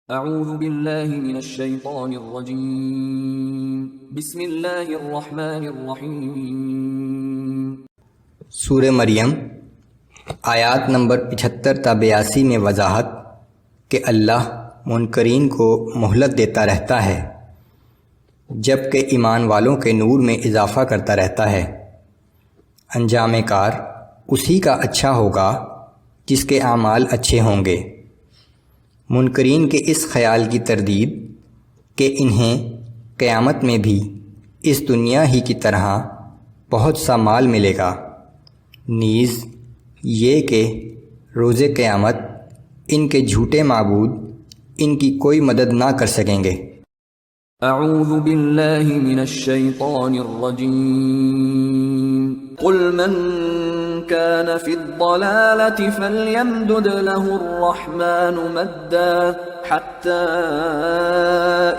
اعوذ باللہ من الشیطان الرجیم بسم اللہ الرحمن الرحیم۔ سورہ مریم آیات نمبر 75 تا 82 میں وضاحت کہ اللہ منکرین کو مہلت دیتا رہتا ہے جبکہ ایمان والوں کے نور میں اضافہ کرتا رہتا ہے۔ انجام کار اسی کا اچھا ہوگا جس کے اعمال اچھے ہوں گے۔ منکرین کے اس خیال کی تردید کہ انہیں قیامت میں بھی اس دنیا ہی کی طرح بہت سا مال ملے گا، نیز یہ کہ روز قیامت ان کے جھوٹے معبود ان کی کوئی مدد نہ کر سکیں گے۔ اعوذ باللہ من الشیطان الرجیم۔ قل من كان في الضلالة فليمدد له الرحمن مدا حتى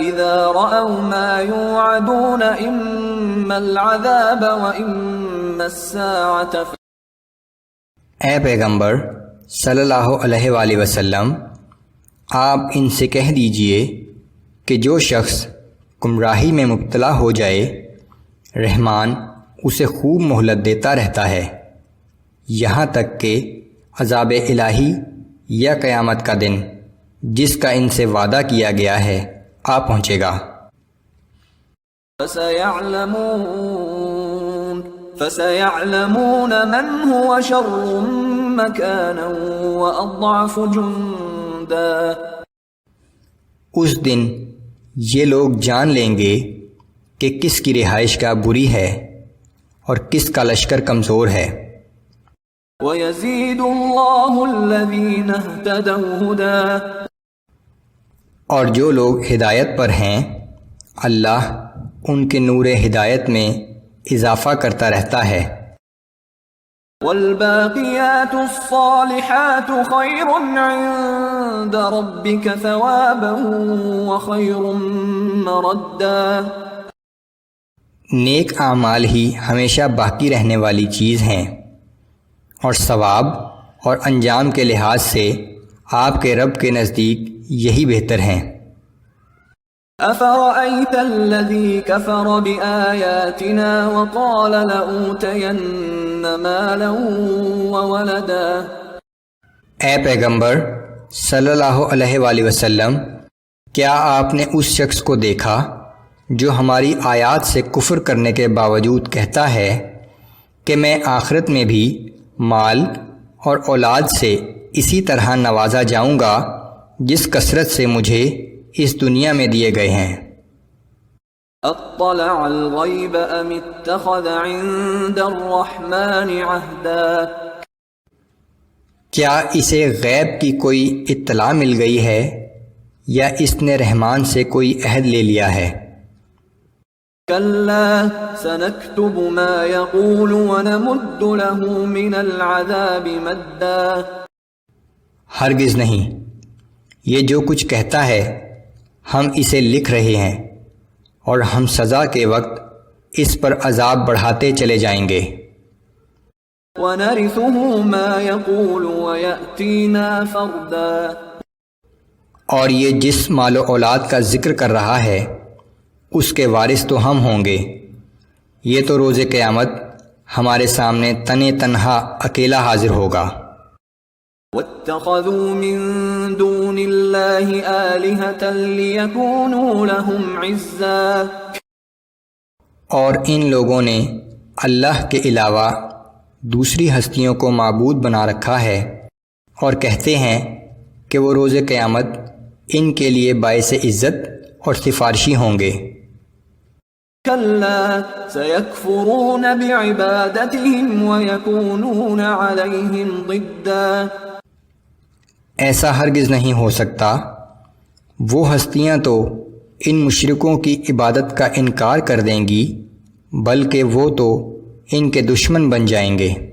إذا رأوا ما يوعدون إما العذاب وإما الساعة۔ اے پیغمبر صلی اللہ علیہ وآلہ وسلم، آپ ان سے کہہ دیجئے کہ جو شخص گمراہی میں مبتلا ہو جائے رحمان اسے خوب مہلت دیتا رہتا ہے یہاں تک کہ عذاب الہی یا قیامت کا دن جس کا ان سے وعدہ کیا گیا ہے آ پہنچے گا۔ فَسَيَعْلَمُونَ مَنْ هُوَ شَرٌّ مَكَانًا وَأَضْعَفُ جُنْدًا۔ اس دن یہ لوگ جان لیں گے کہ کس کی رہائش گاہ بری ہے اور کس کا لشکر کمزور ہے۔ وَيَزِيدُ اللَّهُ الَّذِينَ اهْتَدَوْا هُدًى۔ اور جو لوگ ہدایت پر ہیں اللہ ان کے نور ہدایت میں اضافہ کرتا رہتا ہے۔ وَالْبَاقِيَاتُ الصَّالِحَاتُ خَيْرٌ عِندَ رَبِّكَ ثَوَابًا وَخَيْرٌ مَرَدًّا۔ نیک اعمال ہی ہمیشہ باقی رہنے والی چیز ہیں اور ثواب اور انجام کے لحاظ سے آپ کے رب کے نزدیک یہی بہتر ہیں۔ أَفَرَأَيْتَ الَّذِي كَفَرَ بِآيَاتِنَا وَقَالَ لَأُوتَيَنَّ مَالًا وَوَلَدًا۔ اے پیغمبر صلی اللہ علیہ وآلہ وسلم، کیا آپ نے اس شخص کو دیکھا جو ہماری آیات سے کفر کرنے کے باوجود کہتا ہے کہ میں آخرت میں بھی مال اور اولاد سے اسی طرح نوازا جاؤں گا جس کثرت سے مجھے اس دنیا میں دیے گئے ہیں۔ اطلع الغیب ام اتخذ عند الرحمن عہدا۔ کیا اسے غیب کی کوئی اطلاع مل گئی ہے یا اس نے رحمان سے کوئی عہد لے لیا ہے؟ کلا سنکتب ما یقول ونمد له من العذاب مدا۔ ہرگز نہیں، یہ جو کچھ کہتا ہے ہم اسے لکھ رہے ہیں اور ہم سزا کے وقت اس پر عذاب بڑھاتے چلے جائیں گے۔ وَنَرِثُهُ مَا يَقُولُ وَيَأْتِينَا فَرْدًا۔ اور یہ جس مال و اولاد کا ذکر کر رہا ہے اس کے وارث تو ہم ہوں گے، یہ تو روز قیامت ہمارے سامنے تنہا اکیلا حاضر ہوگا۔ وَاتَّخَذُوا مِن دُونِ اللَّهِ آلِهَةً لِيَكُونُوا لَهُمْ عِزًّا۔ اور ان لوگوں نے اللہ کے علاوہ دوسری ہستیوں کو معبود بنا رکھا ہے اور کہتے ہیں کہ وہ روز قیامت ان کے لیے باعث عزت اور سفارشی ہوں گے۔ كلا سيكفرون بعبادتهم ويكونون عليهم ضدا۔ ایسا ہرگز نہیں ہو سکتا، وہ ہستیاں تو ان مشرکوں کی عبادت کا انکار کر دیں گی بلکہ وہ تو ان کے دشمن بن جائیں گے۔